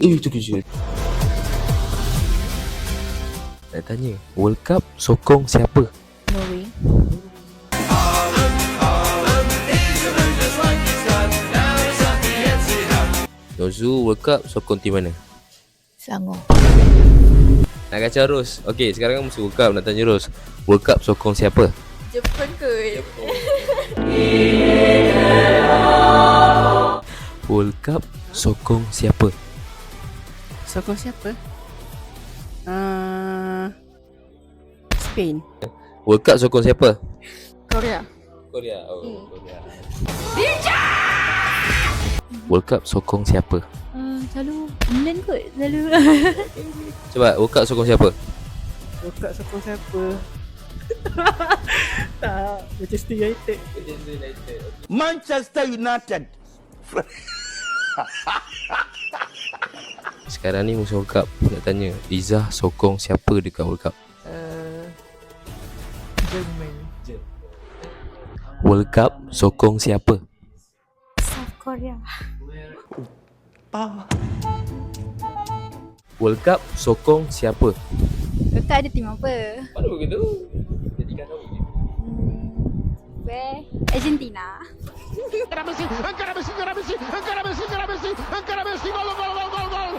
Itu kejut. Nak tanya, World Cup sokong siapa? Norway. Nozu, World Cup sokong tim mana? Selangor. Nak kacau Ros. Okey, sekarang kan musim World Cup. Nak tanya Ros, World Cup sokong siapa? Jepun kot. World Cup sokong siapa? Sokong siapa? Spain. World Cup sokong siapa? Korea. Korea. Oh, Korea. World Cup sokong siapa? Selalu England kot. Selalu. Cuba, World Cup sokong siapa? World Cup sokong siapa? Tak, Manchester United. Manchester United. Sekarang ni musim World Cup. Nak tanya, Izzah sokong siapa dekat World Cup? Jerman. World Cup sokong siapa? South Korea. World Cup sokong siapa? Kakak ada tim apa? Mana begitu? Jadikan tahu. Argentina. Encara Messi, encara Messi, encara Messi, encara Messi, encara Messi, encara Messi, gol, gol, gol, gol, gol.